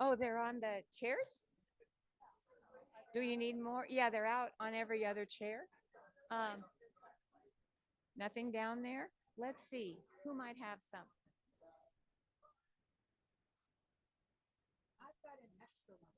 Oh, they're on the chairs? Do you need more? Yeah, they're out on every other chair. Um, Nothing down there? Let's see. Who might have some? I've got an extra one.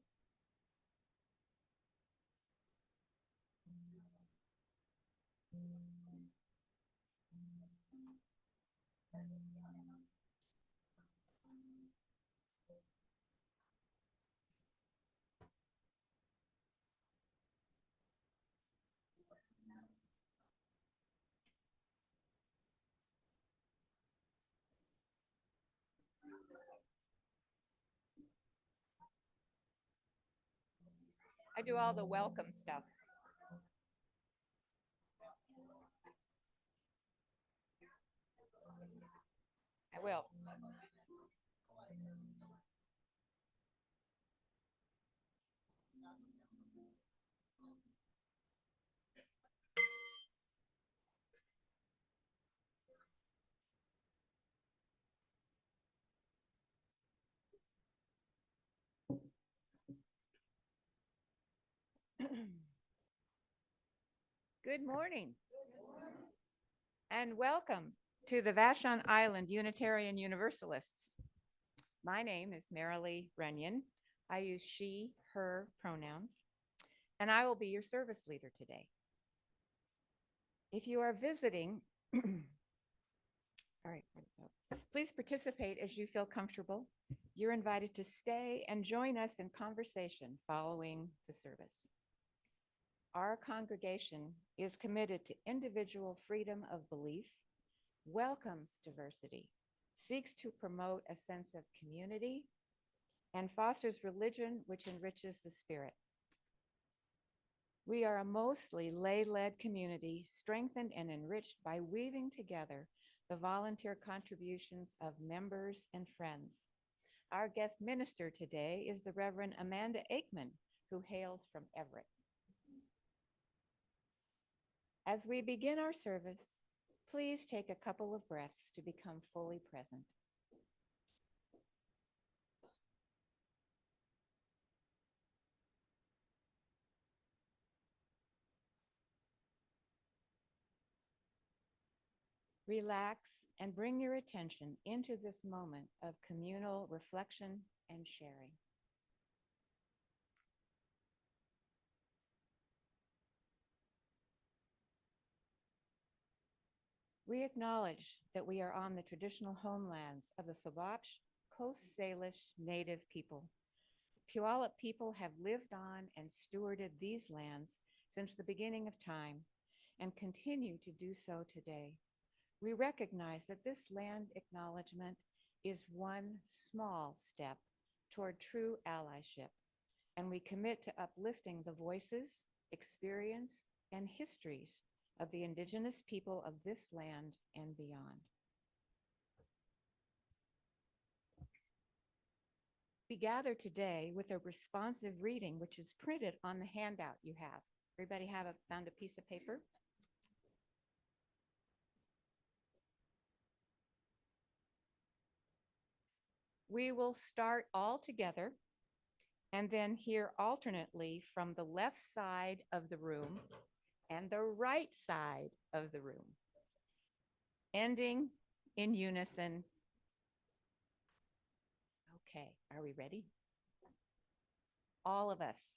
I do all the welcome stuff. I will. Good morning and welcome to the Vashon Island Unitarian Universalists. My name is Marilee Runyon. I use she, her pronouns, and I will be your service leader today. If you are visiting, sorry, please participate as you feel comfortable. You're invited to stay and join us in conversation following the service. Our congregation is committed to individual freedom of belief, welcomes diversity, seeks to promote a sense of community, and fosters religion which enriches the spirit. We are a mostly lay-led community, strengthened and enriched by weaving together the volunteer contributions of members and friends. Our guest minister today is the Reverend Amanda Aikman, who hails from Everett. As we begin our service, please take a couple of breaths to become fully present. Relax and bring your attention into this moment of communal reflection and sharing. We acknowledge that we are on the traditional homelands of the Sauvage Coast Salish Native people. Puyallup people have lived on and stewarded these lands since the beginning of time and continue to do so today. We recognize that this land acknowledgement is one small step toward true allyship, and we commit to uplifting the voices, experience, and histories of the indigenous people of this land and beyond. We gather today with a responsive reading, which is printed on the handout you have. Everybody found a piece of paper? We will start all together and then hear alternately from the left side of the room and the right side of the room, ending in unison. Okay, are we ready? All of us.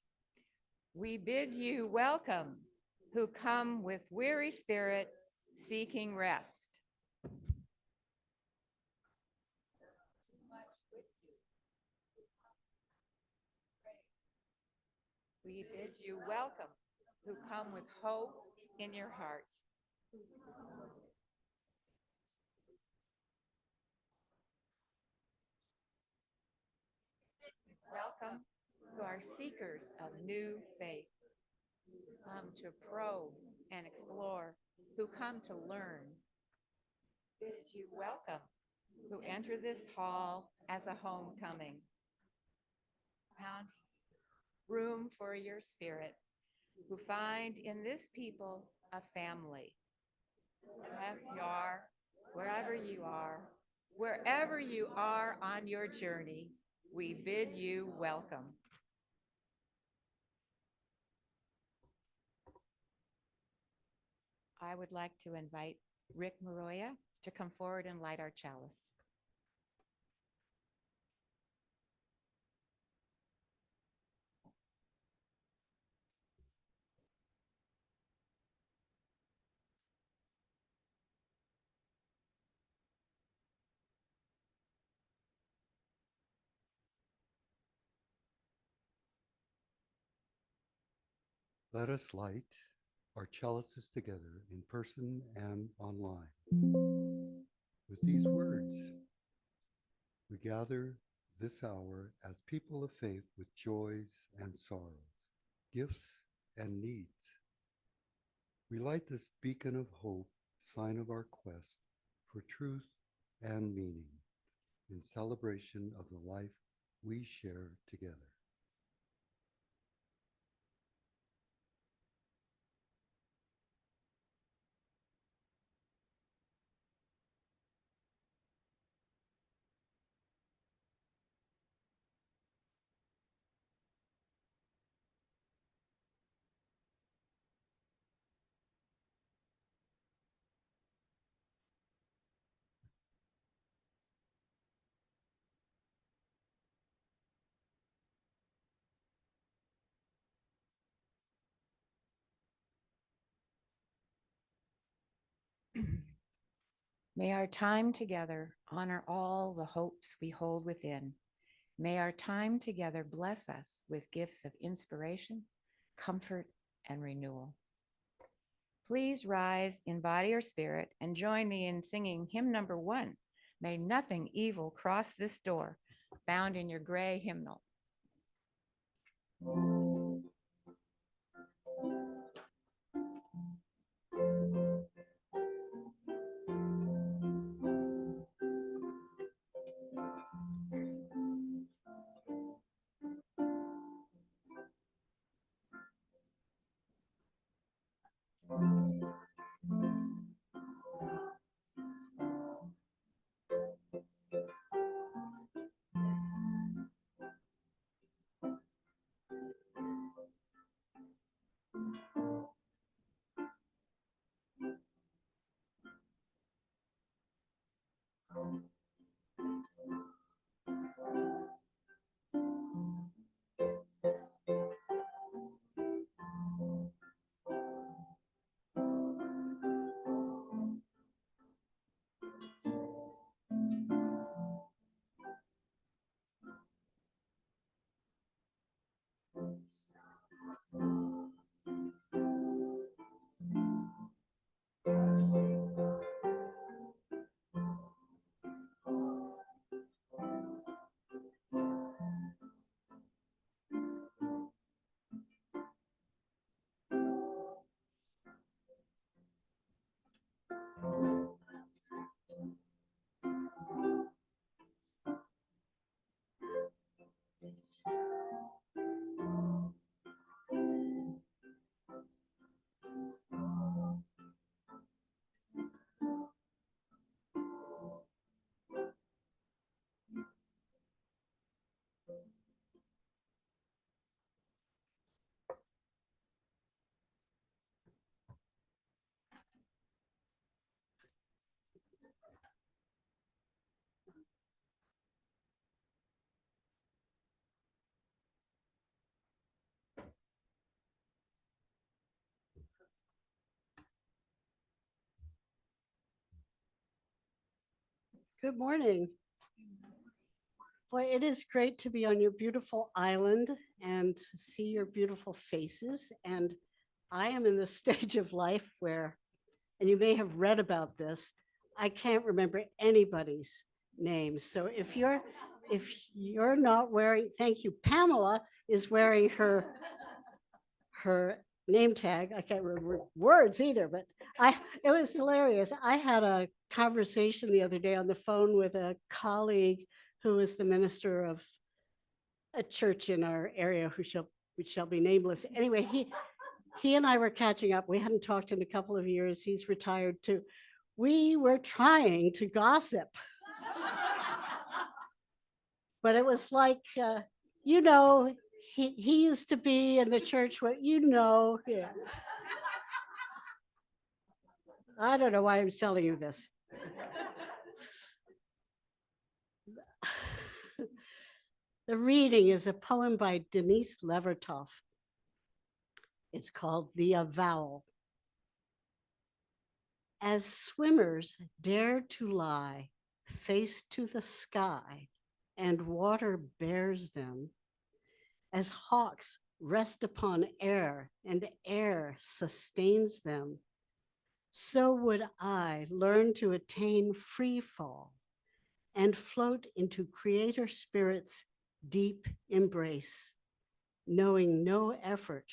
We bid you welcome, who come with weary spirit seeking rest. We bid you welcome, who come with hope in your heart. Welcome who are seekers of new faith, come to probe and explore, who come to learn. Bid you welcome, who enter this hall as a homecoming. Found room for your spirit, who find in this people a family. Wherever you are on your journey, we bid you welcome. I would like to invite Rick Maroya to come forward and light our chalice. Let us light our chalices together in person and online. With these words, we gather this hour as people of faith with joys and sorrows, gifts and needs. We light this beacon of hope, sign of our quest for truth and meaning in celebration of the life we share together. May our time together honor all the hopes we hold within. May our time together bless us with gifts of inspiration, comfort, and renewal. Please rise in body or spirit and join me in singing hymn number 1, May Nothing Evil Cross This Door, found in your gray hymnal. Good morning. Boy, it is great to be on your beautiful island and see your beautiful faces. And I am in the stage of life where, and you may have read about this, I can't remember anybody's name. So if you're not wearing, thank you, Pamela is wearing her name tag. I can't remember words either, but it was hilarious. I had a conversation the other day on the phone with a colleague who is the minister of a church in our area which shall be nameless. Anyway, he and I were catching up. We hadn't talked in a couple of years. He's retired too. We were trying to gossip. But it was like, you know, he used to be in the church, yeah. I don't know why I'm telling you this. The reading is a poem by Denise Levertov. It's called The Avowal. As swimmers dare to lie, face to the sky, and water bears them, as hawks rest upon air, and air sustains them, so would I learn to attain free fall and float into Creator Spirit's deep embrace, knowing no effort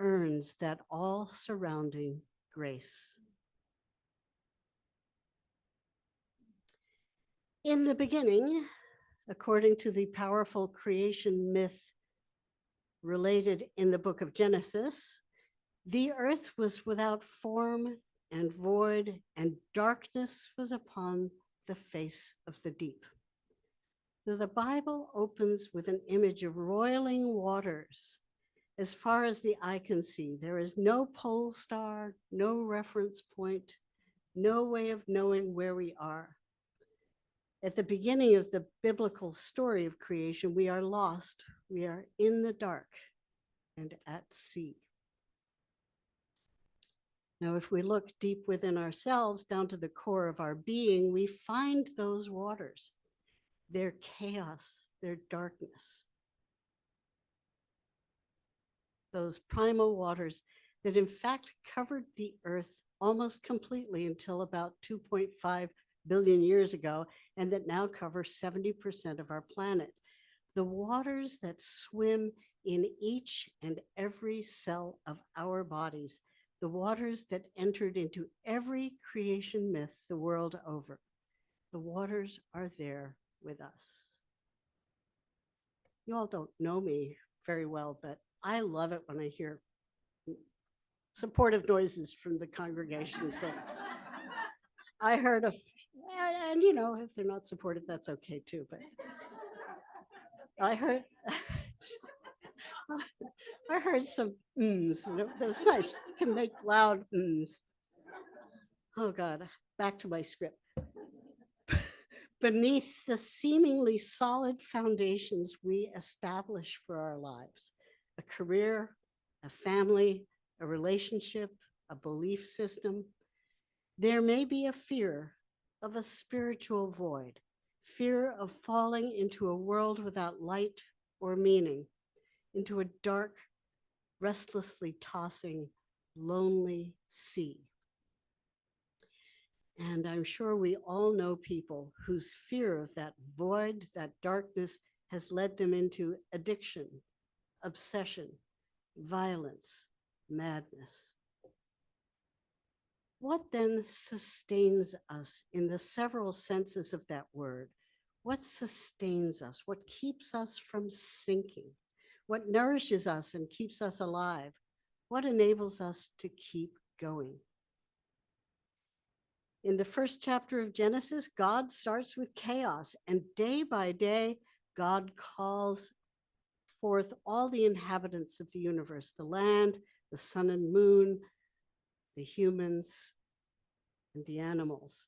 earns that all surrounding grace. In the beginning, according to the powerful creation myth related in the book of Genesis, the earth was without form and void, and darkness was upon the face of the deep. So the Bible opens with an image of roiling waters. As far as the eye can see, there is no pole star, no reference point, no way of knowing where we are. At the beginning of the biblical story of creation, we are lost. We are in the dark and at sea. Now, if we look deep within ourselves, down to the core of our being, we find those waters, their chaos, their darkness, those primal waters that in fact covered the earth almost completely until about 2.5 billion years ago, and that now cover 70% of our planet. The waters that swim in each and every cell of our bodies, the waters that entered into every creation myth the world over. The waters are there with us. You all don't know me very well, but I love it when I hear supportive noises from the congregation. So I heard and you know, if they're not supportive, that's okay too, but I heard, I heard some mms, that was nice. You can make loud mms. Oh God, back to my script. Beneath the seemingly solid foundations we establish for our lives, a career, a family, a relationship, a belief system, there may be a fear of a spiritual void, fear of falling into a world without light or meaning, into a dark, restlessly tossing, lonely sea. And I'm sure we all know people whose fear of that void, that darkness, has led them into addiction, obsession, violence, madness. What then sustains us in the several senses of that word? What sustains us? What keeps us from sinking? What nourishes us and keeps us alive? What enables us to keep going? In the first chapter of Genesis, God starts with chaos, and day by day, God calls forth all the inhabitants of the universe, the land, the sun and moon, the humans, and the animals.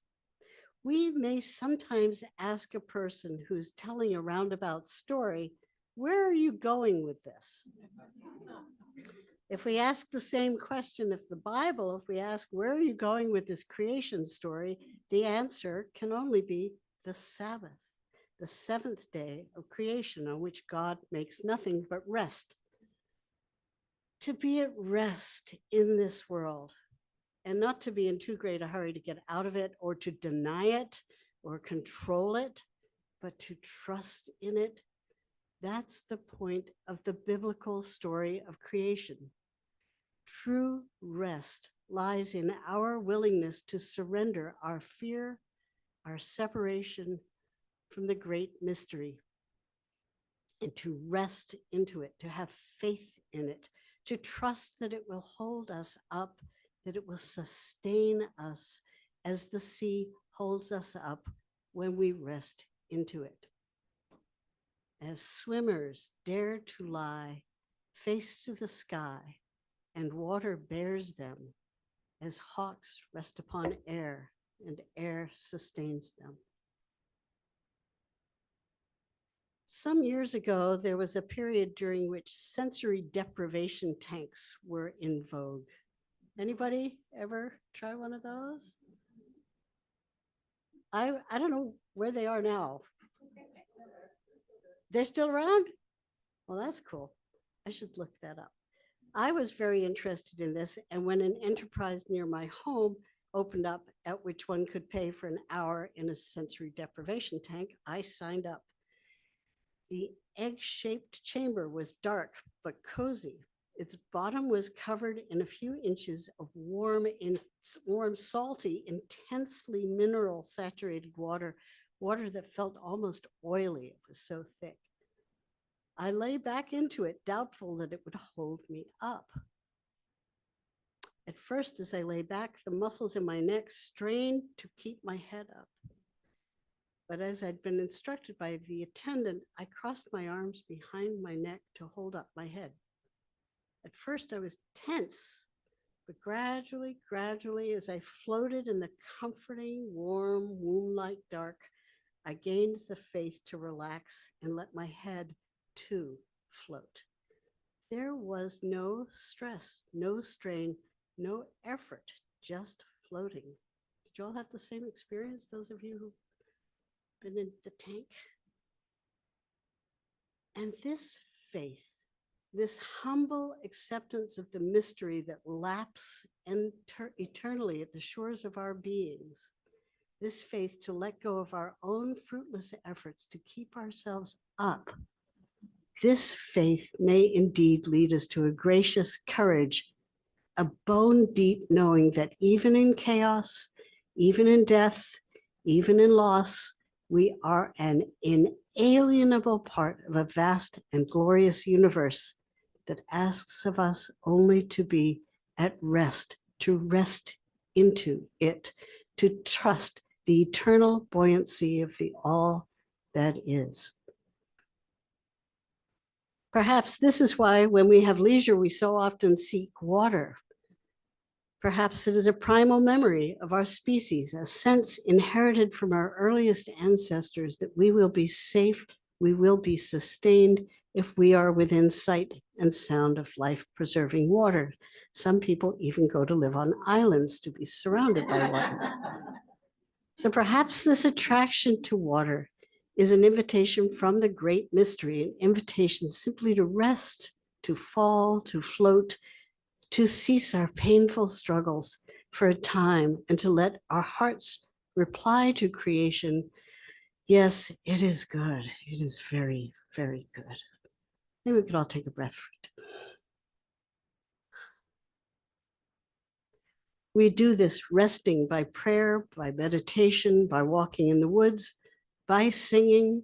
We may sometimes ask a person who's telling a roundabout story, where are you going with this? If we ask the same question of the Bible, if we ask, where are you going with this creation story? The answer can only be the Sabbath, the seventh day of creation on which God makes nothing but rest. To be at rest in this world and not to be in too great a hurry to get out of it or to deny it or control it, but to trust in it. That's the point of the biblical story of creation. True rest lies in our willingness to surrender our fear, our separation from the great mystery, and to rest into it, to have faith in it, to trust that it will hold us up, that it will sustain us as the sea holds us up when we rest into it. As swimmers dare to lie face to the sky, and water bears them, as hawks rest upon air, and air sustains them. Some years ago, there was a period during which sensory deprivation tanks were in vogue. Anybody ever try one of those? I don't know where they are now. They're still around? Well, that's cool. I should look that up. I was very interested in this, and when an enterprise near my home opened up at which one could pay for an hour in a sensory deprivation tank, I signed up. The egg-shaped chamber was dark but cozy. Its bottom was covered in a few inches of warm, salty, intensely mineral-saturated water that felt almost oily. It was so thick. I lay back into it, doubtful that it would hold me up. At first, as I lay back, the muscles in my neck strained to keep my head up. But as I'd been instructed by the attendant, I crossed my arms behind my neck to hold up my head. At first, I was tense, but gradually, as I floated in the comforting, warm, womb-like dark, I gained the faith to relax and let my head too float. There was no stress, no strain, no effort, just floating. Did you all have the same experience, those of you who've been in the tank? And this faith, this humble acceptance of the mystery that laps eternally at the shores of our beings, this faith to let go of our own fruitless efforts to keep ourselves up, this faith may indeed lead us to a gracious courage, a bone-deep knowing that even in chaos, even in death, even in loss, we are an inalienable part of a vast and glorious universe that asks of us only to be at rest, to rest into it, to trust the eternal buoyancy of the all that is. Perhaps this is why when we have leisure, we so often seek water. Perhaps it is a primal memory of our species, a sense inherited from our earliest ancestors that we will be safe, we will be sustained if we are within sight and sound of life-preserving water. Some people even go to live on islands to be surrounded by water. So perhaps this attraction to water is an invitation from the great mystery, an invitation simply to rest, to fall, to float, to cease our painful struggles for a time and to let our hearts reply to creation, yes, it is good. It is very, very good. Maybe we could all take a breath for it. We do this resting by prayer, by meditation, by walking in the woods, by singing.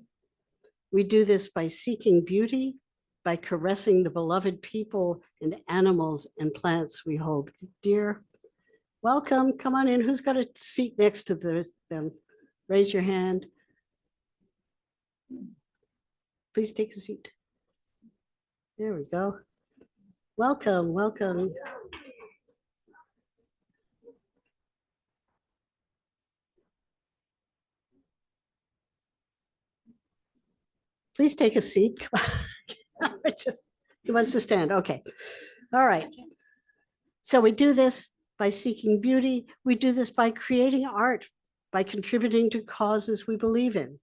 We do this by seeking beauty, by caressing the beloved people and animals and plants we hold dear. Welcome, come on in. Who's got a seat next to them? Raise your hand. Please take a seat. There we go. Welcome, welcome. Please take a seat. He wants to stand. Okay. All right. So we do this by seeking beauty. We do this by creating art, by contributing to causes we believe in.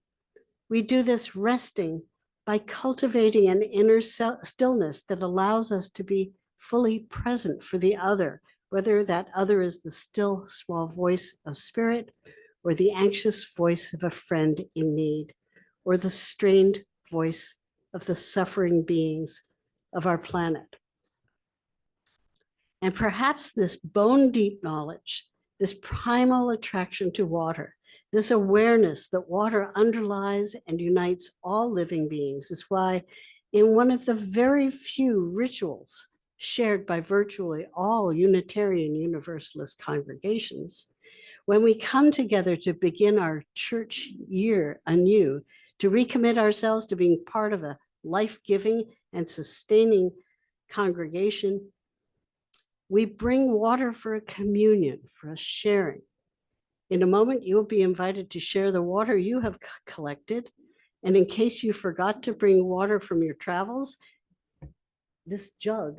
We do this resting by cultivating an inner stillness that allows us to be fully present for the other, whether that other is the still small voice of spirit or the anxious voice of a friend in need, or the strained voice of the suffering beings of our planet. And perhaps this bone deep knowledge, this primal attraction to water, this awareness that water underlies and unites all living beings is why in one of the very few rituals shared by virtually all Unitarian Universalist congregations, when we come together to begin our church year anew, to recommit ourselves to being part of a life-giving and sustaining congregation, we bring water for a communion, for a sharing. In a moment, you will be invited to share the water you have collected. And in case you forgot to bring water from your travels, this jug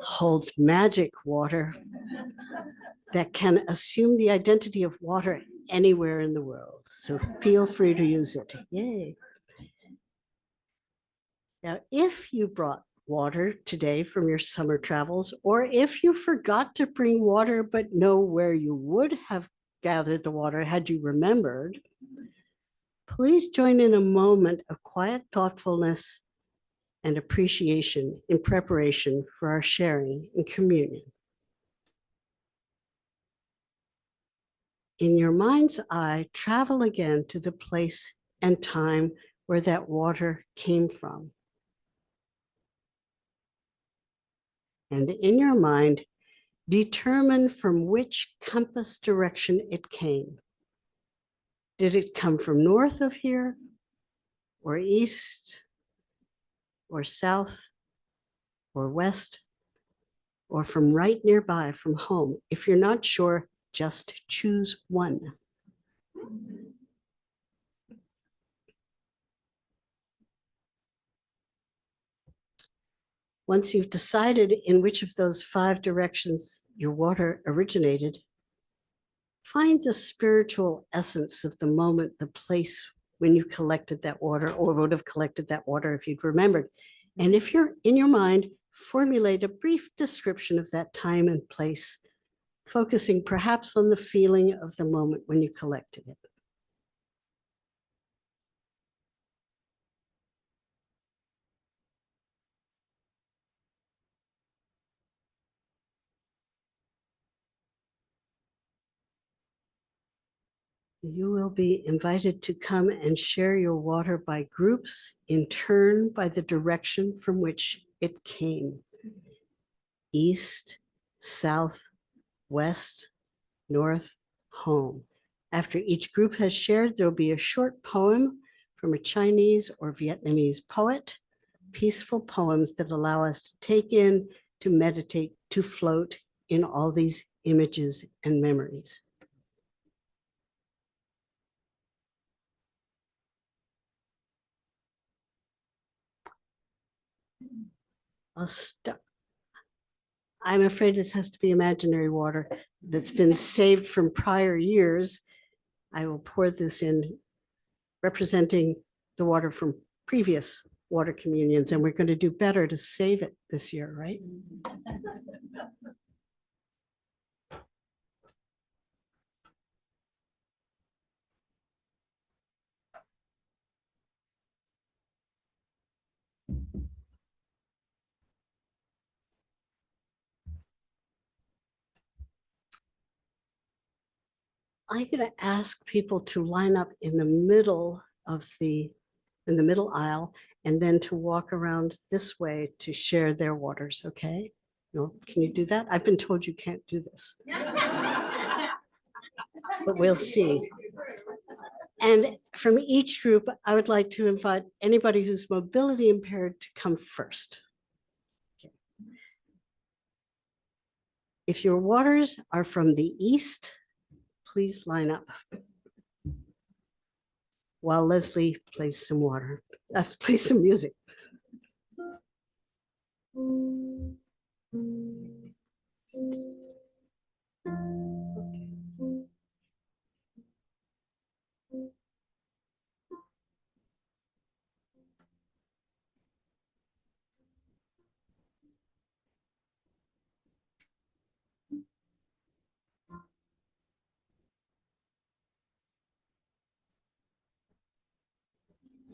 holds magic water that can assume the identity of water anywhere in the world. So feel free to use it. Yay. Now, if you brought water today from your summer travels, or if you forgot to bring water but know where you would have gathered the water had you remembered, please join in a moment of quiet thoughtfulness and appreciation in preparation for our sharing and communion. In your mind's eye, travel again to the place and time where that water came from. And in your mind, determine from which compass direction it came. Did it come from north of here, or east, or south, or west, or from right nearby from home? If you're not sure, just choose one. Once you've decided in which of those 5 directions your water originated, find the spiritual essence of the moment, the place when you collected that water, or would have collected that water if you'd remembered. And if you're in your mind, formulate a brief description of that time and place, focusing perhaps on the feeling of the moment when you collected it. You will be invited to come and share your water by groups, in turn by the direction from which it came. East, south, west, north, home. After each group has shared, there will be a short poem from a Chinese or Vietnamese poet, peaceful poems that allow us to take in, to meditate, to float in all these images and memories. I'm afraid this has to be imaginary water that's been saved from prior years. I will pour this in representing the water from previous water communions, and we're going to do better to save it this year, right? I'm going to ask people to line up in the middle of in the middle aisle, and then to walk around this way to share their waters, okay? No, can you do that? I've been told you can't do this. But we'll see. And from each group, I would like to invite anybody who's mobility impaired to come first. Okay. If your waters are from the east, please line up while Leslie plays some water, plays some music.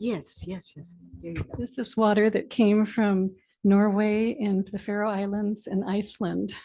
Yes, yes, yes. Here you go. This is water that came from Norway and the Faroe Islands and Iceland.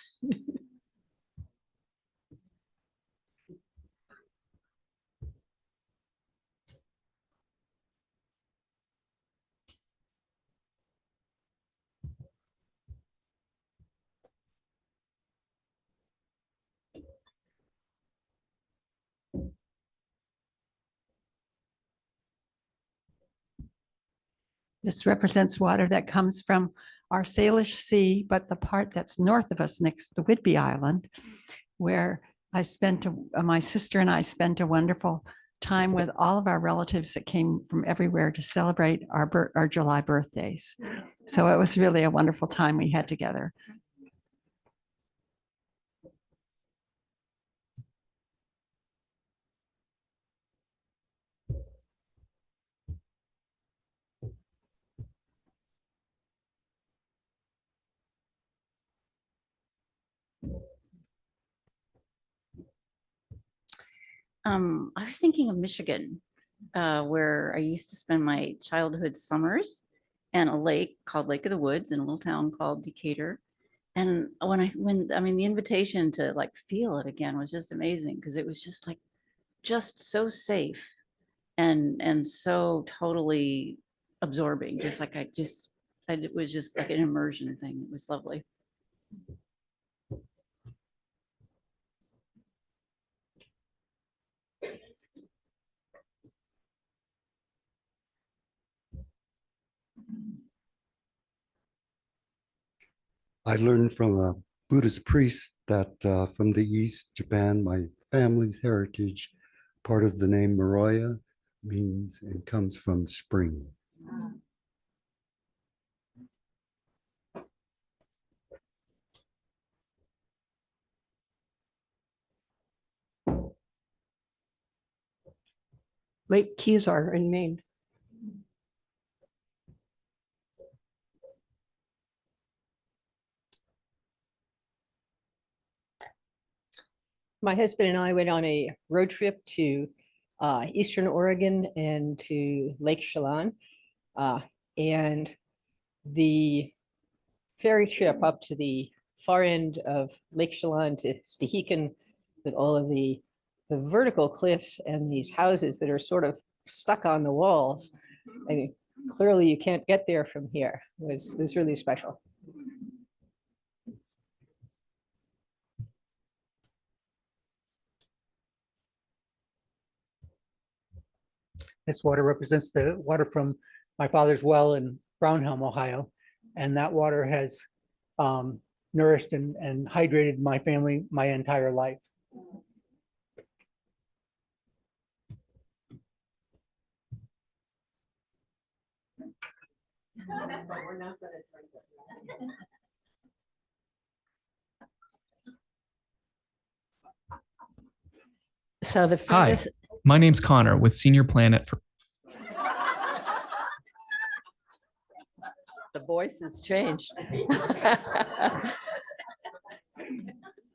This represents water that comes from our Salish Sea, but the part that's north of us next to Whidbey Island, where my sister and I spent a wonderful time with all of our relatives that came from everywhere to celebrate our July birthdays. So it was really a wonderful time we had together. I was thinking of Michigan, where I used to spend my childhood summers, and a lake called Lake of the Woods in a little town called Decatur. And the invitation to like feel it again was just amazing, because it was just so safe and so totally absorbing. It was just like an immersion thing. It was lovely. I learned from a Buddhist priest that from the East, Japan, my family's heritage, part of the name Moroya means and comes from spring. Lake Kezar in Maine. My husband and I went on a road trip to Eastern Oregon and to Lake Chelan. And the ferry trip up to the far end of Lake Chelan to Stehekin with all of the vertical cliffs and these houses that are sort of stuck on the walls. I mean, clearly you can't get there from here. It was really special. This water represents the water from my father's well in Brownhelm, Ohio. And that water has nourished and hydrated my family my entire life. So the Hi, furthest, my name's Connor with Senior Planet for the voice has changed.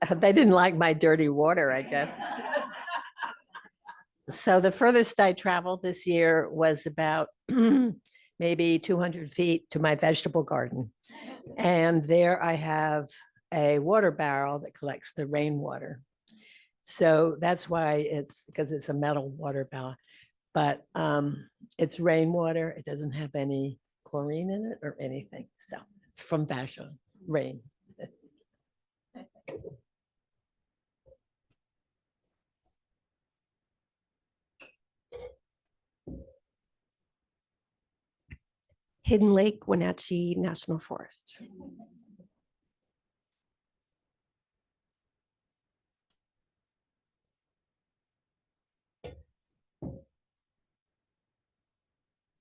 They didn't like my dirty water, I guess. So the furthest I traveled this year was about maybe 200 feet to my vegetable garden. And there I have a water barrel that collects the rainwater. So that's why because it's a metal water barrel, but it's rainwater. It doesn't have any chlorine in it or anything. So it's from Vashon, rain. Hidden Lake, Wenatchee National Forest.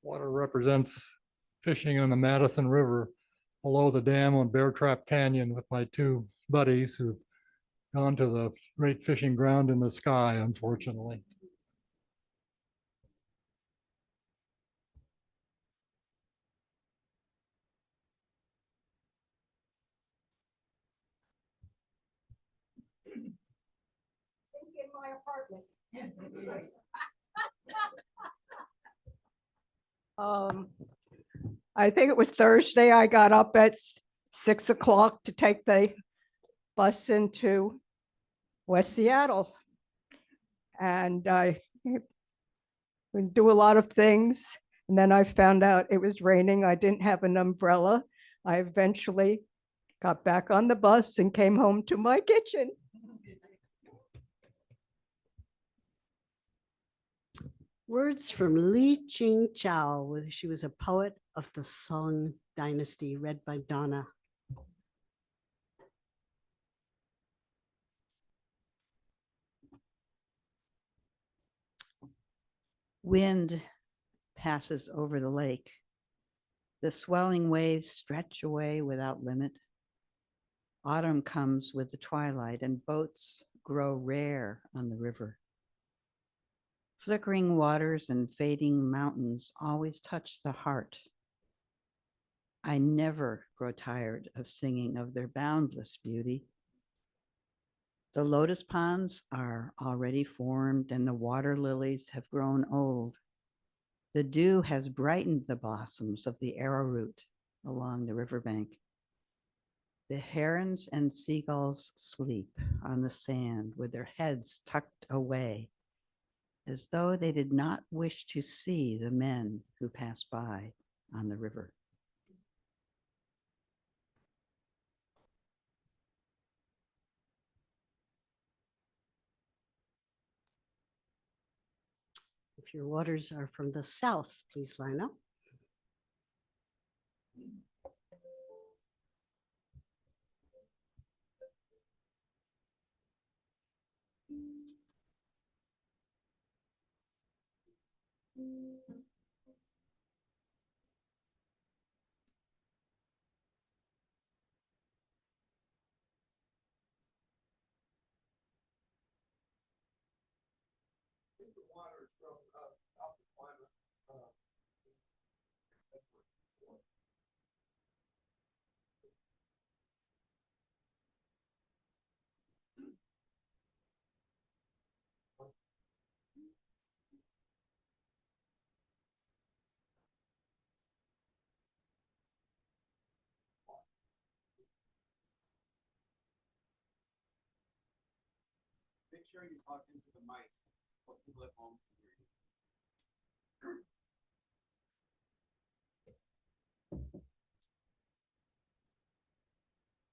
Water represents fishing in the Madison River below the dam on Bear Trap Canyon with my two buddies who've gone to the great fishing ground in the sky, unfortunately. In my apartment. I think it was Thursday. I got up at 6 o'clock to take the bus into West Seattle. And I would do a lot of things. And then I found out it was raining. I didn't have an umbrella. I eventually got back on the bus and came home to my kitchen. Words from Li Ching Chow. She was a poet of the Song Dynasty, read by Donna. Wind passes over the lake. The swelling waves stretch away without limit. Autumn comes with the twilight and boats grow rare on the river. Flickering waters and fading mountains always touch the heart. I never grow tired of singing of their boundless beauty. The lotus ponds are already formed and the water lilies have grown old. The dew has brightened the blossoms of the arrowroot along the riverbank. The herons and seagulls sleep on the sand with their heads tucked away, as though they did not wish to see the men who pass by on the river. If your waters are from the south, please line up. Make sure you talk into the mic so people at home can hear you.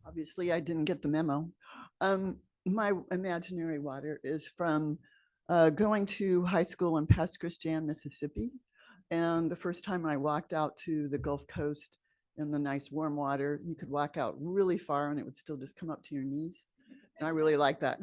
Obviously, I didn't get the memo. My imaginary water is from going to high school in Pass Christian, Mississippi. And the first time I walked out to the Gulf Coast in the nice warm water, you could walk out really far and it would still just come up to your knees. And I really like that.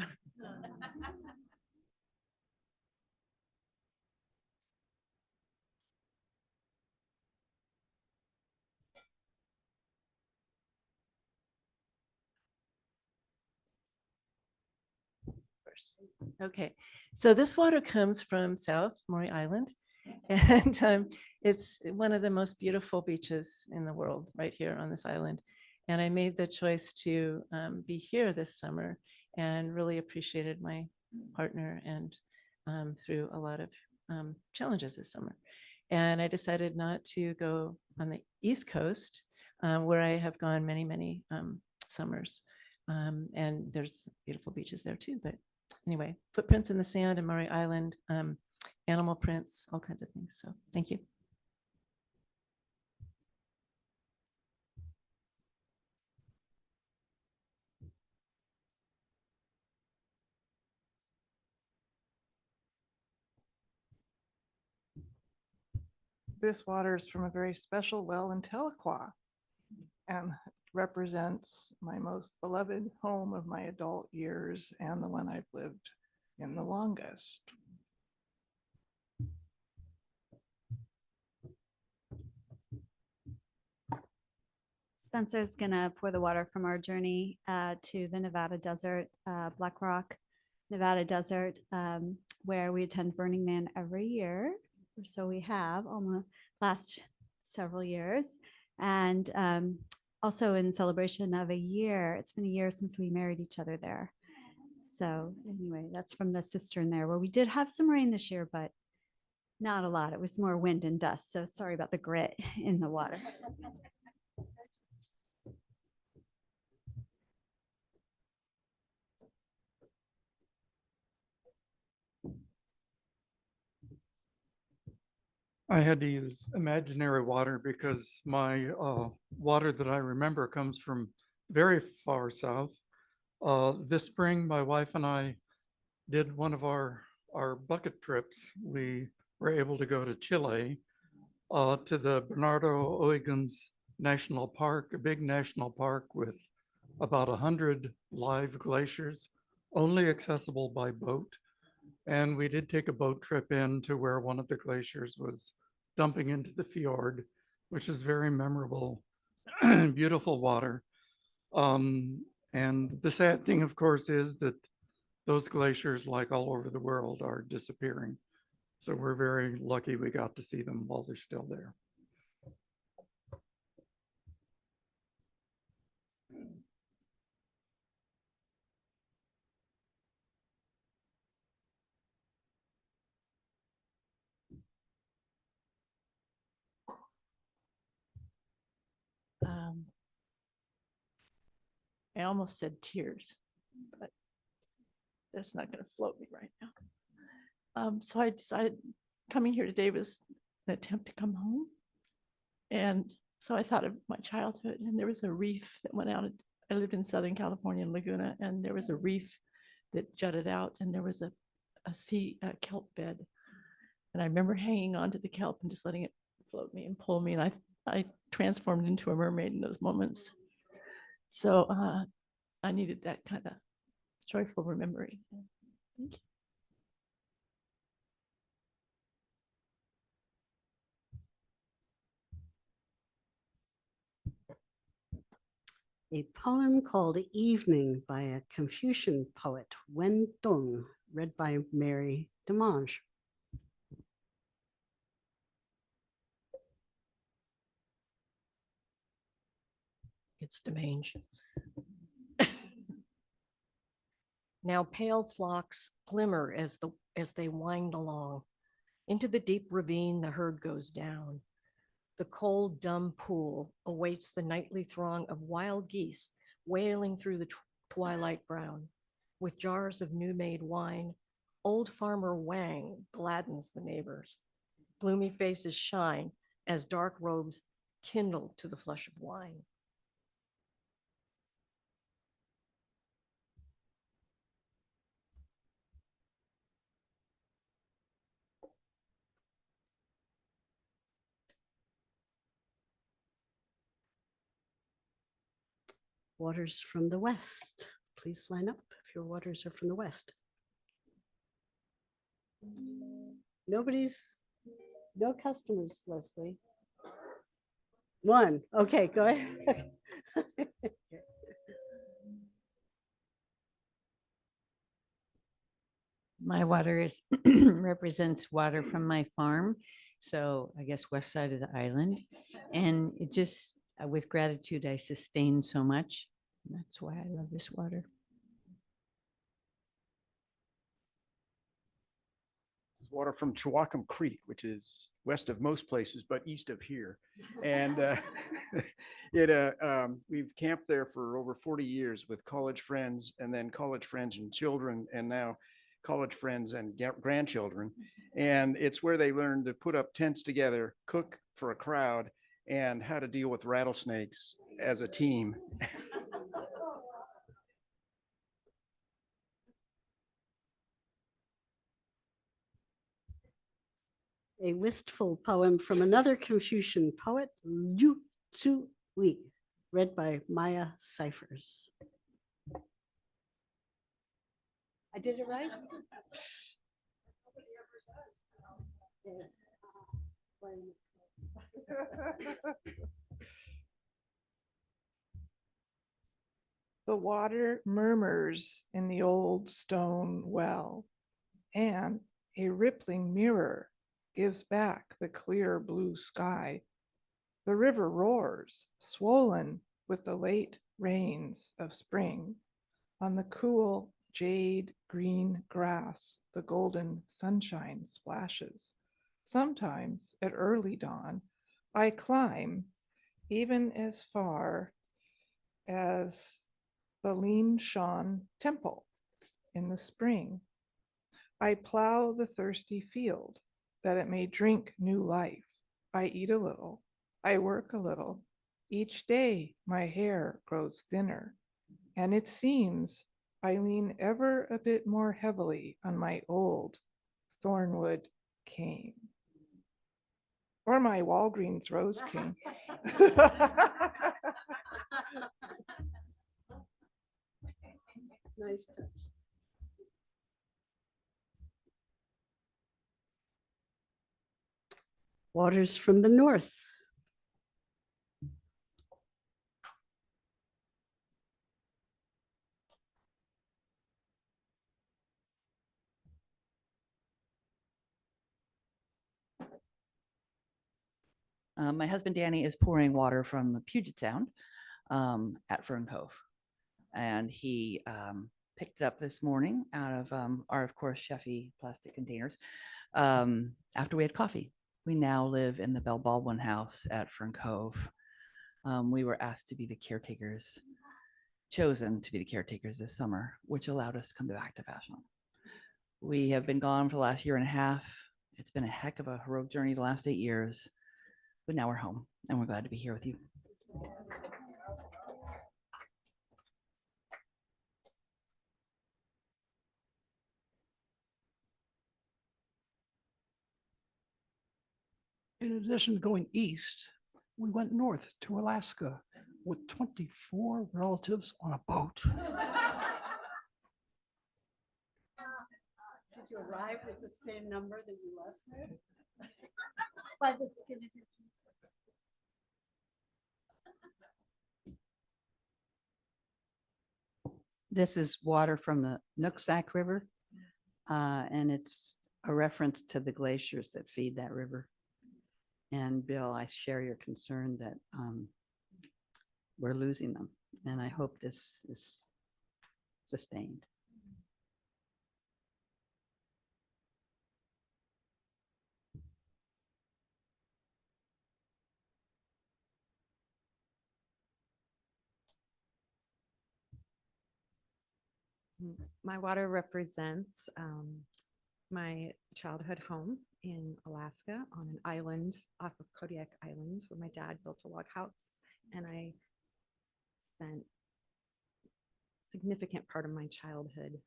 Okay, so this water comes from South Maury Island, and it's one of the most beautiful beaches in the world right here on this island. And I made the choice to be here this summer and really appreciated my partner and through a lot of challenges this summer. And I decided not to go on the East Coast where I have gone many, many summers. And there's beautiful beaches there too, but anyway, footprints in the sand in Maury Island, animal prints, all kinds of things. So thank you. This water is from a very special well in Tahlequah and represents my most beloved home of my adult years and the one I've lived in the longest. Spencer's gonna pour the water from our journey to the Nevada desert, Black Rock, Nevada desert, where we attend Burning Man every year. So we have almost last several years. And also in celebration of a year, it's been a year since we married each other there. So anyway, that's from the cistern there where we did have some rain this year, but Not a lot. It was more wind and dust. So sorry about the grit in the water. I had to use imaginary water because my water that I remember comes from very far south. This spring, my wife and I did one of our bucket trips. We were able to go to Chile, to the Bernardo O'Higgins National Park, a big national park with about 100 live glaciers, only accessible by boat. And we did take a boat trip in to where one of the glaciers was dumping into the fjord, which is very memorable, beautiful water. And the sad thing, of course, is that those glaciers, like all over the world, are disappearing. So we're very lucky we got to see them while they're still there. I almost said tears, but that's not going to float me right now. So I decided coming here today was an attempt to come home. And so I thought of my childhood, and there was a reef that went out. I lived in Southern California in Laguna, and there was a reef that jutted out, and there was a kelp bed. And I remember hanging onto the kelp and just letting it float me and pull me. And I transformed into a mermaid in those moments. So I needed that kind of joyful remembering. Thank you. A poem called Evening by a Confucian poet, Wen Dong, read by Mary Demange. It's Demange. Now pale flocks glimmer as they wind along. Into the deep ravine the herd goes down. The cold, dumb pool awaits the nightly throng of wild geese wailing through the twilight brown. With jars of new-made wine, old farmer Wang gladdens the neighbors. Gloomy faces shine as dark robes kindle to the flush of wine. Waters from the West. Please line up if your waters are from the West. No customers, Leslie. One. Okay, go ahead. My water is represents water from my farm. So I guess west side of the island. And it just, with gratitude, I sustain so much. That's why I love this water. Water from Chewacum Creek, which is west of most places, but east of here. And we've camped there for over 40 years with college friends, and then college friends and children, and now college friends and grandchildren. And it's where they learn to put up tents together, cook for a crowd, and how to deal with rattlesnakes as a team. A wistful poem from another Confucian poet, Liu Tzu-Wei, read by Maya Cyphers. I did it right? The water murmurs in the old stone well, and a rippling mirror gives back the clear blue sky. The river roars, swollen with the late rains of spring. On the cool jade green grass, the golden sunshine splashes. Sometimes at early dawn, I climb even as far as the Lin Shan Temple in the spring. I plow the thirsty field that it may drink new life. I eat a little, I work a little. Each day my hair grows thinner, and it seems I lean ever a bit more heavily on my old thornwood cane. Or my Walgreens Rose King. Nice touch. Waters from the north. My husband Danny is pouring water from Puget Sound at Fern Cove. And he picked it up this morning out of our, of course, Cheffy plastic containers after we had coffee. We now live in the Bell Baldwin house at Fern Cove. We were asked to be the caretakers, chosen to be the caretakers this summer, which allowed us to come back to Vashon. We have been gone for the last year and a half. It's been a heck of a heroic journey the last 8 years, but now we're home and we're glad to be here with you. In addition to going east, we went north to Alaska with 24 relatives on a boat. Did you arrive with the same number that you left with? By the skin of your teeth. This is water from the Nooksack River, and it's a reference to the glaciers that feed that river. And Bill, I share your concern that we're losing them, and I hope this is sustained. My water represents my childhood home in Alaska on an island off of Kodiak Island where my dad built a log house. And I spent a significant part of my childhood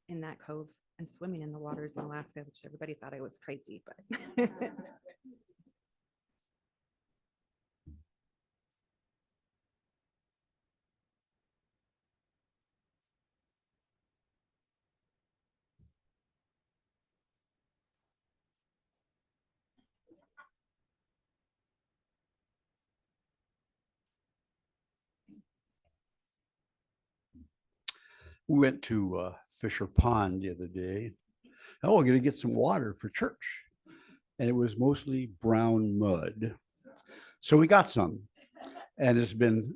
in that cove and swimming in the waters in Alaska, which everybody thought I was crazy, but We went to Fisher Pond the other day. Oh, we're going to get some water for church. And it was mostly brown mud. So we got some. And it's been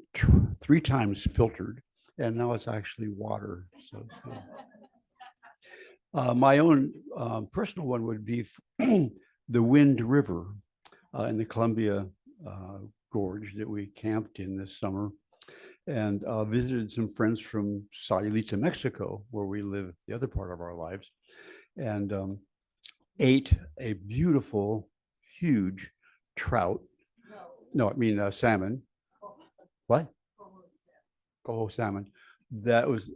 3 times filtered. And now it's actually water. So my own personal one would be the Wind River in the Columbia Gorge that we camped in this summer. And visited some friends from Sayulita, Mexico, where we live the other part of our lives, and ate a beautiful, huge trout. No, I mean salmon. What? Coho salmon. That was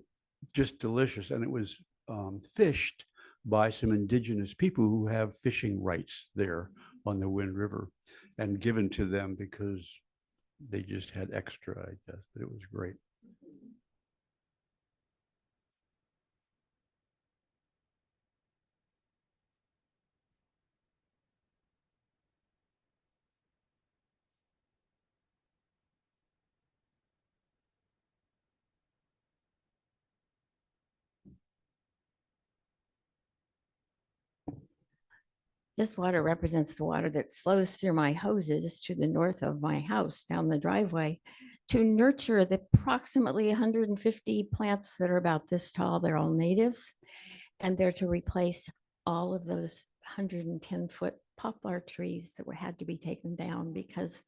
just delicious, and it was fished by some indigenous people who have fishing rights there on the Wind River, and given to them because they just had extra, I guess, but it was great. This water represents the water that flows through my hoses to the north of my house down the driveway to nurture the approximately 150 plants that are about this tall. They're all natives, and they're to replace all of those 110-foot poplar trees that had to be taken down because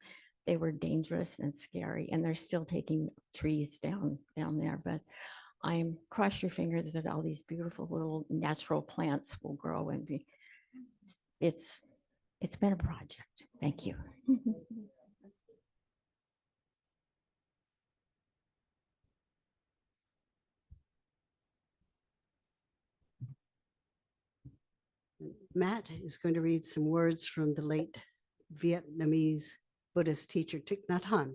they were dangerous and scary. And they're still taking trees down there. But I'm cross your fingers that all these beautiful little natural plants will grow and be. It's been a project. Thank you. Matt is going to read some words from the late Vietnamese Buddhist teacher Thich Nhat Hanh.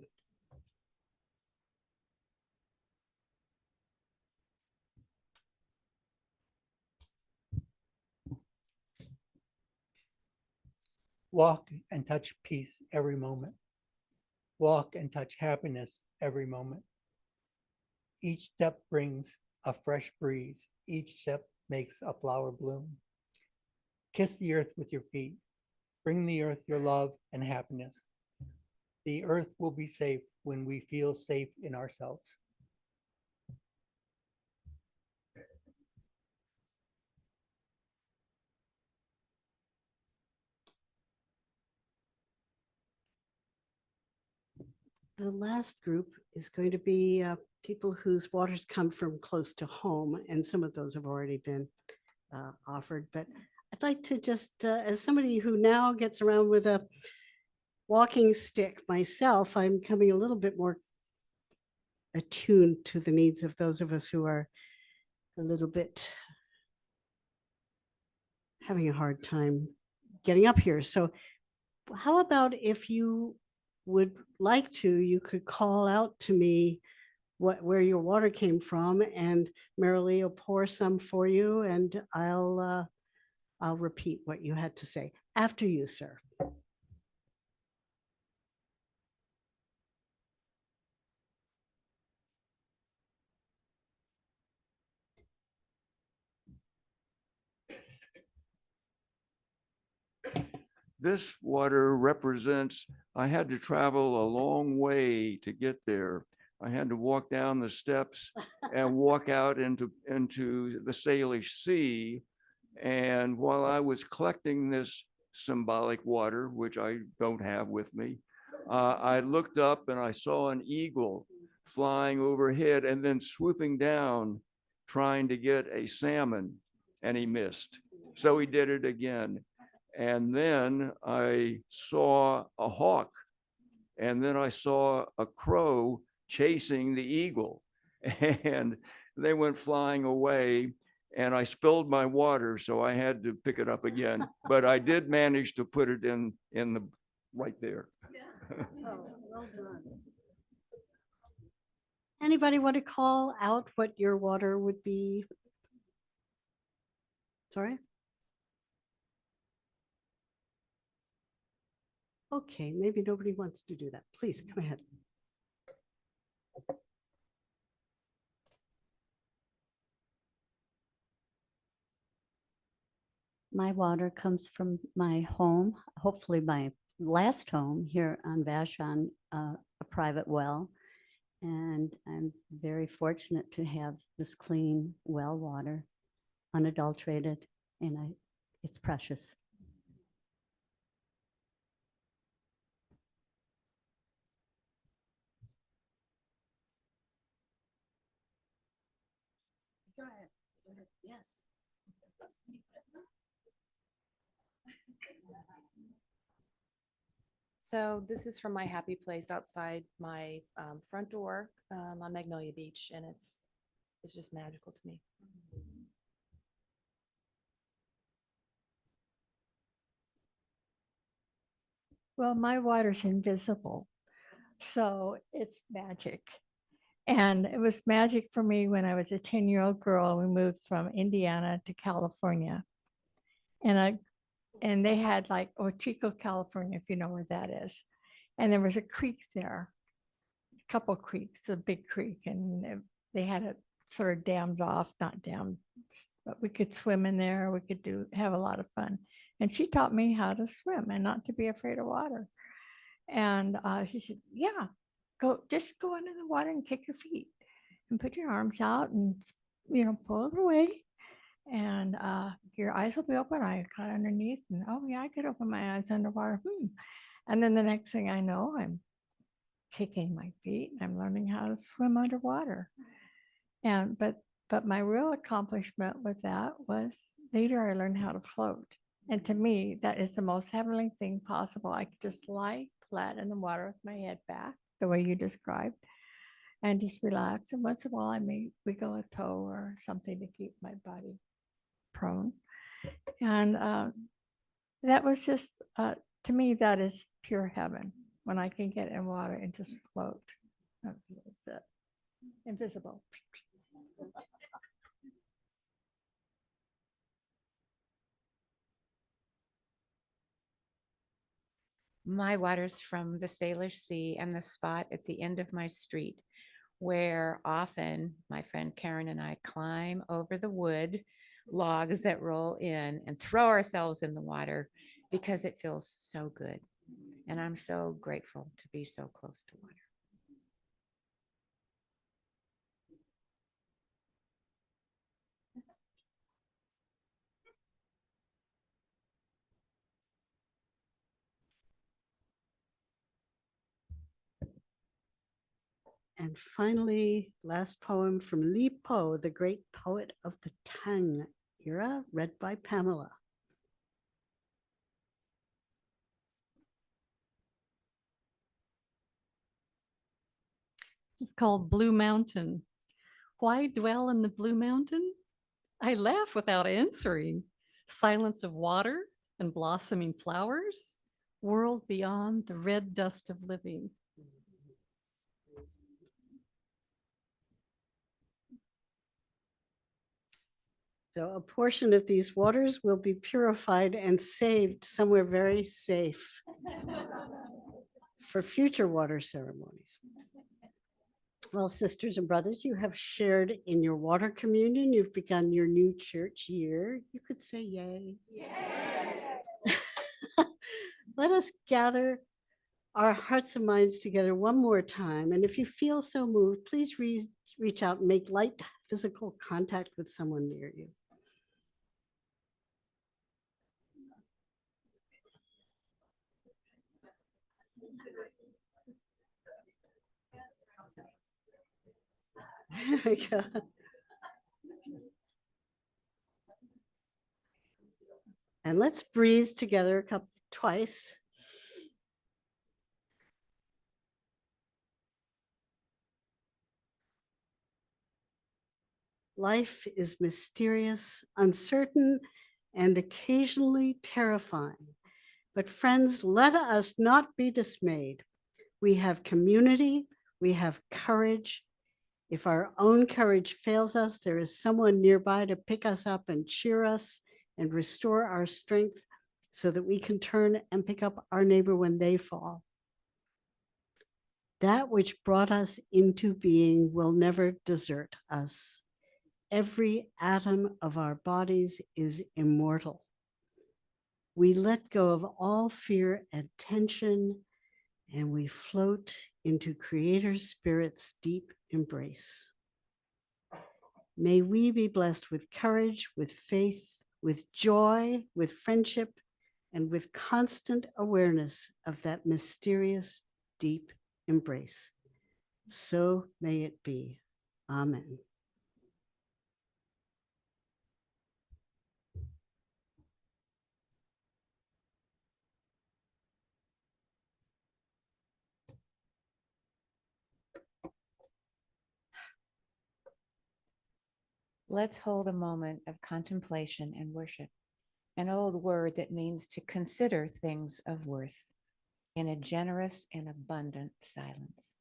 Walk and touch peace every moment. Walk and touch happiness every moment. Each step brings a fresh breeze. Each step makes a flower bloom. Kiss the earth with your feet. Bring the earth your love and happiness. The earth will be safe when we feel safe in ourselves. The last group is going to be people whose waters come from close to home, and some of those have already been offered. But I'd like to just, as somebody who now gets around with a walking stick myself, I'm coming a little bit more attuned to the needs of those of us who are a little bit having a hard time getting up here. So how about if you would like to, you could call out to me where your water came from, and Marilee will pour some for you, and I'll repeat what you had to say after you, sir. This water represents, I had to travel a long way to get there. I had to walk down the steps and walk out into the Salish Sea. And while I was collecting this symbolic water, which I don't have with me, I looked up and I saw an eagle flying overhead and then swooping down, trying to get a salmon, and he missed. So he did it again. And then I saw a hawk, and then I saw a crow chasing the eagle, and they went flying away, and I spilled my water, so I had to pick it up again. But I did manage to put it in the right there. Oh, well done. Anybody want to call out what your water would be? Sorry? Okay, maybe nobody wants to do that. Please come ahead. My water comes from my home, hopefully my last home here on Vashon, a private well. And I'm very fortunate to have this clean well water, unadulterated, and it's precious. Go ahead. Go ahead. Yes. So this is from my happy place outside my front door on Magnolia Beach, and it's just magical to me. Well, my water's invisible, so it's magic. And it was magic for me when I was a 10-year-old girl. We moved from Indiana to California. And they had like Ochico, California, if you know where that is. And there was a creek there, a couple creeks, a big creek, and they had it sort of dammed off, not dammed, but we could swim in there. We could have a lot of fun. And she taught me how to swim and not to be afraid of water. And she said, yeah, just go under the water and kick your feet and put your arms out and, pull it away. And your eyes will be open. I got underneath and oh yeah, I could open my eyes underwater. And then the next thing I know, I'm kicking my feet and I'm learning how to swim underwater. And but my real accomplishment with that was later I learned how to float. And to me, that is the most heavenly thing possible. I could just lie flat in the water with my head back, the way you described, and just relax. And once in a while, I may wiggle a toe or something to keep my body prone. And that was just, to me, that is pure heaven when I can get in water and just float. That's it. Invisible. My water's from the Salish Sea and the spot at the end of my street where often my friend Karen and I climb over the wood logs that roll in and throw ourselves in the water because it feels so good. And I'm so grateful to be so close to water. And finally, last poem from Li Po, the great poet of the Tang era, read by Pamela. This is called Blue Mountain. Why dwell in the Blue Mountain? I laugh without answering. Silence of water and blossoming flowers, world beyond the red dust of living. So a portion of these waters will be purified and saved somewhere very safe for future water ceremonies. Well, sisters and brothers, you have shared in your water communion. You've begun your new church year. You could say yay. Yay. Let us gather our hearts and minds together one more time. And if you feel so moved, please reach out and make light physical contact with someone near you. There we go. And let's breathe together twice. Life is mysterious, uncertain, and occasionally terrifying. But friends, let us not be dismayed. We have community, we have courage. If our own courage fails us, there is someone nearby to pick us up and cheer us and restore our strength so that we can turn and pick up our neighbor when they fall. That which brought us into being will never desert us. Every atom of our bodies is immortal. We let go of all fear and tension, and we float into Creator Spirit's deep embrace. May we be blessed with courage, with faith, with joy, with friendship, and with constant awareness of that mysterious, deep embrace. So may it be. Amen. Let's hold a moment of contemplation and worship, an old word that means to consider things of worth in a generous and abundant silence.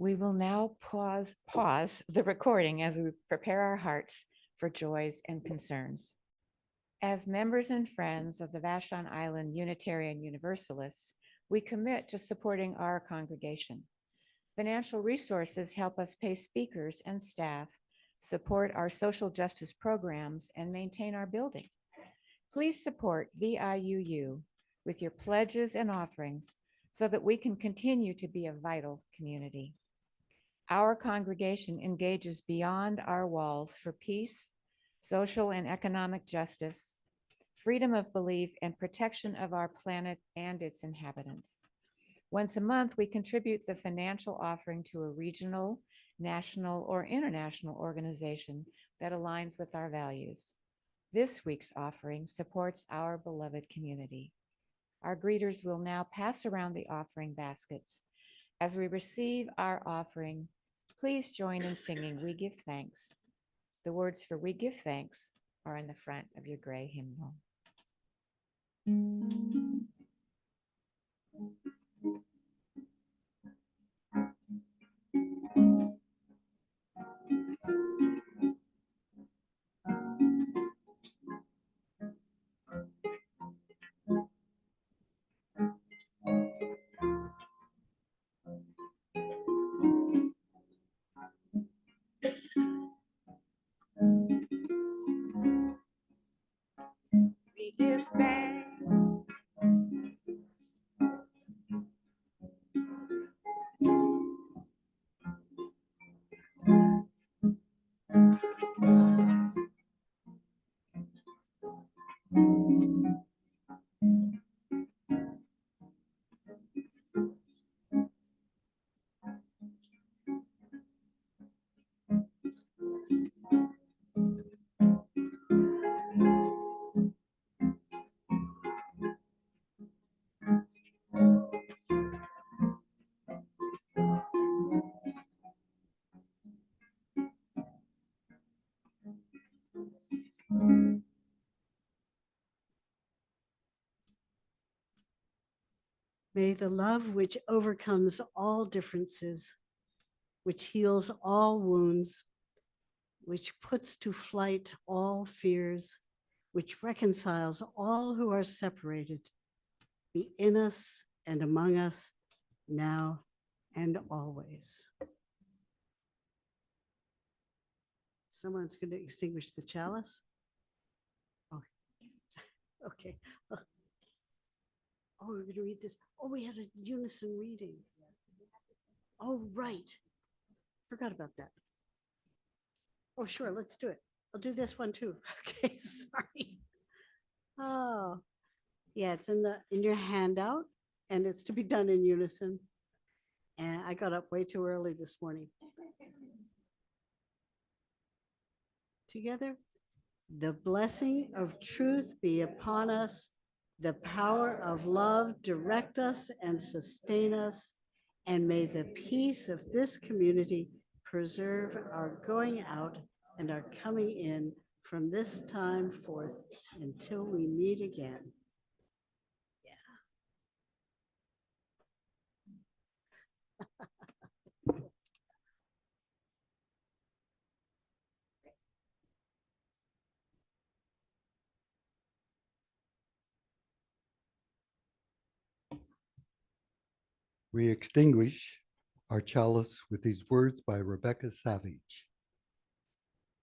We will now pause the recording as we prepare our hearts for joys and concerns. As members and friends of the Vashon Island Unitarian Universalists, we commit to supporting our congregation. Financial resources help us pay speakers and staff, support our social justice programs, and maintain our building. Please support VIUU with your pledges and offerings so that we can continue to be a vital community. Our congregation engages beyond our walls for peace, social and economic justice, freedom of belief, and protection of our planet and its inhabitants. Once a month, we contribute the financial offering to a regional, national, or international organization that aligns with our values. This week's offering supports our beloved community. Our greeters will now pass around the offering baskets. As we receive our offering, please join in singing We Give Thanks. The words for We Give Thanks are in the front of your gray hymnal. We give thanks. May the love which overcomes all differences, which heals all wounds, which puts to flight all fears, which reconciles all who are separated, be in us and among us now and always. Someone's going to extinguish the chalice. Oh, okay. Oh, we're going to read this. Oh, we had a unison reading. Oh, right. Forgot about that. Oh, sure. Let's do it. I'll do this one too. Okay, sorry. Oh, yeah, it's in your handout, and it's to be done in unison. And I got up way too early this morning. Together, the blessing of truth be upon us, the power of love direct us and sustain us, and may the peace of this community preserve our going out and our coming in from this time forth until we meet again. We extinguish our chalice with these words by Rebecca Savage.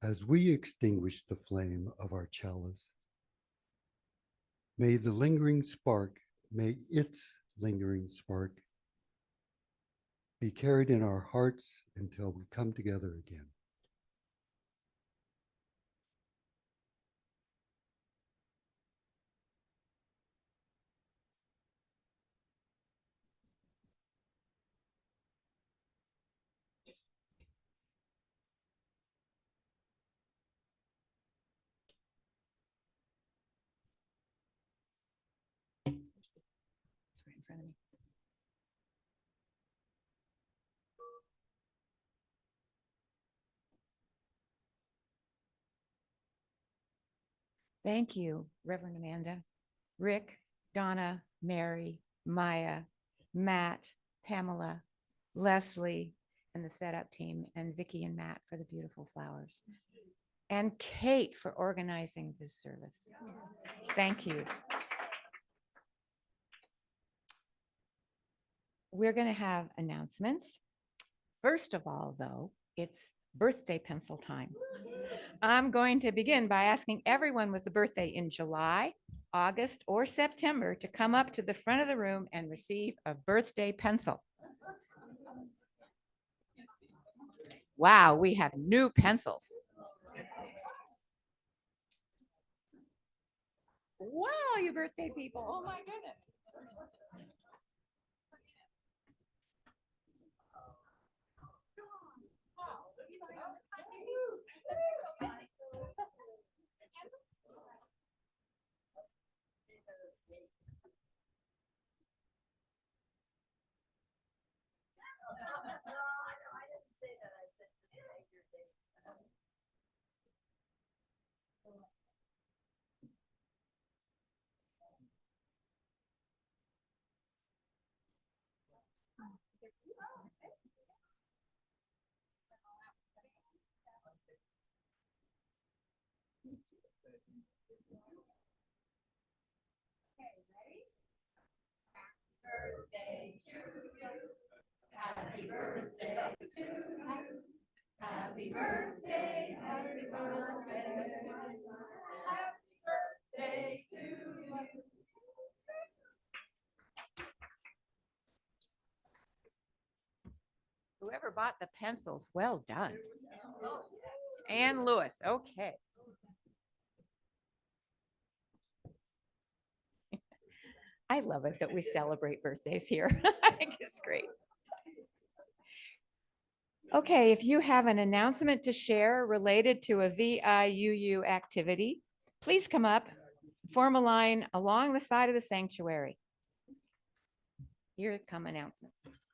As we extinguish the flame of our chalice, may its lingering spark be carried in our hearts until we come together again. It's right in front of me. Thank you, Reverend Amanda, Rick, Donna, Mary, Maya, Matt, Pamela, Leslie, and the setup team, and Vicky and Matt for the beautiful flowers, and Kate for organizing this service. Thank you. We're going to have announcements. First of all, though, it's birthday pencil time. I'm going to begin by asking everyone with a birthday in July, August, or September to come up to the front of the room and receive a birthday pencil. Wow, we have new pencils. Wow, you birthday people. Oh my goodness. Happy birthday to us. Happy birthday, happy birthday. Happy birthday to you. Whoever bought the pencils, well done. Ann Lewis, okay. I love it that we celebrate birthdays here. I think it's great. Okay, if you have an announcement to share related to a VIUU activity, please come up, form a line along the side of the sanctuary. Here come announcements.